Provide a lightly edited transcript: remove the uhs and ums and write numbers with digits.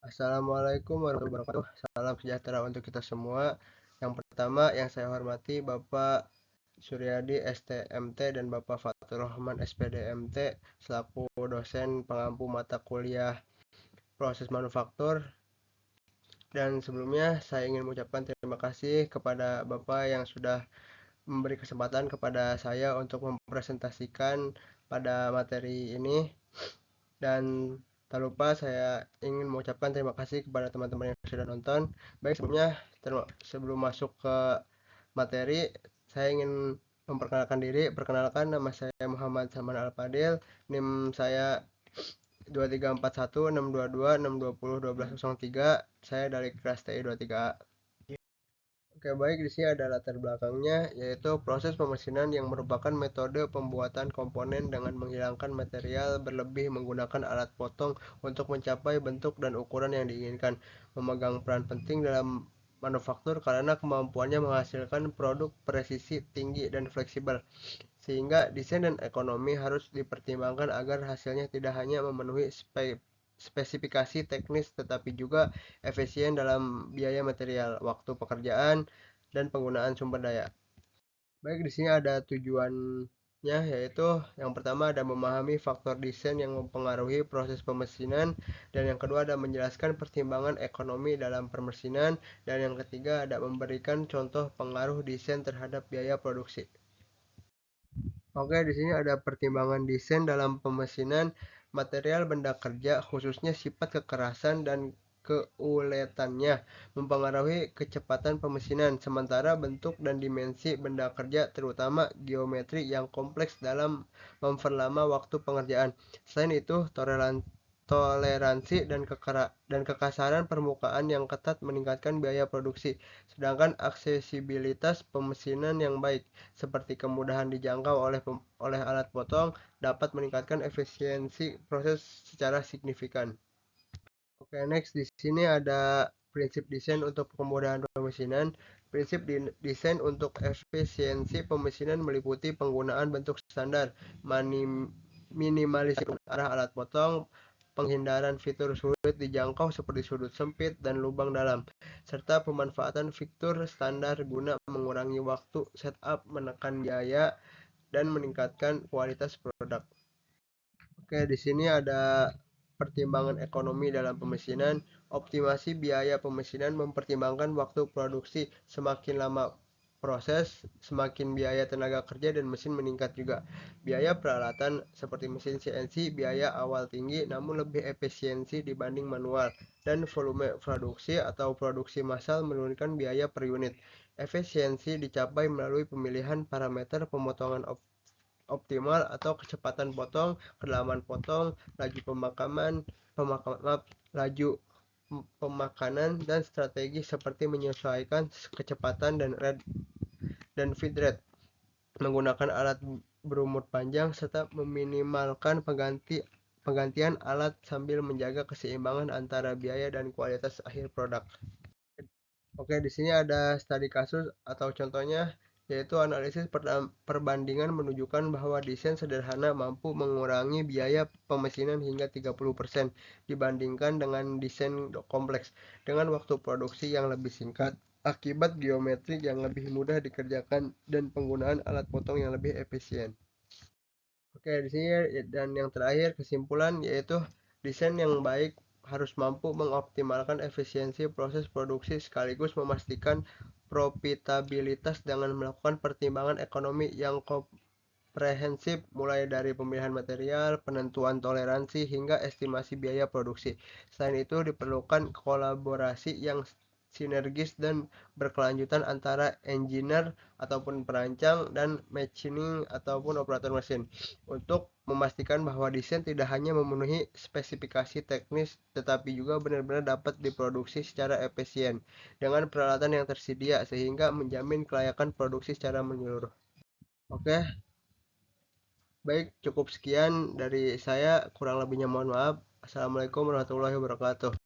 Assalamualaikum warahmatullahi wabarakatuh. Salam sejahtera untuk kita semua. Yang pertama yang saya hormati Bapak Suryadi STMT dan Bapak Fatur Rahman SPDMT selaku dosen pengampu mata kuliah proses manufaktur. Dan sebelumnya saya ingin mengucapkan terima kasih kepada Bapak yang sudah memberi kesempatan kepada saya untuk mempresentasikan pada materi ini. Dan tak lupa saya ingin mengucapkan terima kasih kepada teman-teman yang sudah nonton. Baik, sebelumnya sebelum masuk ke materi, saya ingin memperkenalkan diri. Perkenalkan, nama saya Muhammad Saman Al-Fadil, NIM saya 23416226201203. Saya dari kelas TI 23A. Oke, baik, di sini ada latar belakangnya, yaitu proses pemesinan yang merupakan metode pembuatan komponen dengan menghilangkan material berlebih menggunakan alat potong untuk mencapai bentuk dan ukuran yang diinginkan. Memegang peran penting dalam manufaktur karena kemampuannya menghasilkan produk presisi tinggi dan fleksibel, sehingga desain dan ekonomi harus dipertimbangkan agar hasilnya tidak hanya memenuhi spesifikasi teknis tetapi juga efisien dalam biaya material, waktu pekerjaan, dan penggunaan sumber daya. Baik, di sini ada tujuannya, yaitu yang pertama ada memahami faktor desain yang mempengaruhi proses pemesinan, dan yang kedua ada menjelaskan pertimbangan ekonomi dalam pemesinan, dan yang ketiga ada memberikan contoh pengaruh desain terhadap biaya produksi. Oke, di sini ada pertimbangan desain dalam pemesinan. Material benda kerja, khususnya sifat kekerasan dan keuletannya, mempengaruhi kecepatan pemesinan, sementara bentuk dan dimensi benda kerja, terutama geometri yang kompleks dalam memperlama waktu pengerjaan. Selain itu, toleransi dan kekasaran permukaan yang ketat meningkatkan biaya produksi, sedangkan aksesibilitas pemesinan yang baik, seperti kemudahan dijangkau oleh alat potong, dapat meningkatkan efisiensi proses secara signifikan. Oke, next di sini ada prinsip desain untuk kemudahan pemesinan. Prinsip desain untuk efisiensi pemesinan meliputi penggunaan bentuk standar, minimalisasi arah alat potong, penghindaran fitur sulit dijangkau seperti sudut sempit dan lubang dalam, serta pemanfaatan fitur standar guna mengurangi waktu setup, menekan biaya, dan meningkatkan kualitas produk. Oke, di sini ada pertimbangan ekonomi dalam pemesinan. Optimasi biaya pemesinan mempertimbangkan waktu produksi. Semakin lama proses, semakin biaya tenaga kerja dan mesin meningkat juga. Biaya peralatan seperti mesin CNC biaya awal tinggi namun lebih efisiensi dibanding manual, dan volume produksi atau produksi massal menurunkan biaya per unit. Efisiensi dicapai melalui pemilihan parameter pemotongan optimal atau kecepatan potong, kedalaman potong, laju laju pemakanan, dan strategi seperti menyesuaikan kecepatan dan feed rate, menggunakan alat berumur panjang, serta meminimalkan penggantian alat sambil menjaga keseimbangan antara biaya dan kualitas akhir produk. Oke, di sini ada studi kasus atau contohnya, yaitu analisis perbandingan menunjukkan bahwa desain sederhana mampu mengurangi biaya pemesinan hingga 30% dibandingkan dengan desain kompleks dengan waktu produksi yang lebih singkat akibat geometri yang lebih mudah dikerjakan dan penggunaan alat potong yang lebih efisien. Oke, di sini dan yang terakhir kesimpulan, yaitu desain yang baik harus mampu mengoptimalkan efisiensi proses produksi sekaligus memastikan profitabilitas dengan melakukan pertimbangan ekonomi yang komprehensif, mulai dari pemilihan material, penentuan toleransi, hingga estimasi biaya produksi. Selain itu, diperlukan kolaborasi yang sinergis dan berkelanjutan antara engineer ataupun perancang dan machining ataupun operator mesin untuk memastikan bahwa desain tidak hanya memenuhi spesifikasi teknis tetapi juga benar-benar dapat diproduksi secara efisien dengan peralatan yang tersedia sehingga menjamin kelayakan produksi secara menyeluruh. Oke, baik, cukup sekian dari saya, kurang lebihnya mohon maaf. Assalamualaikum warahmatullahi wabarakatuh.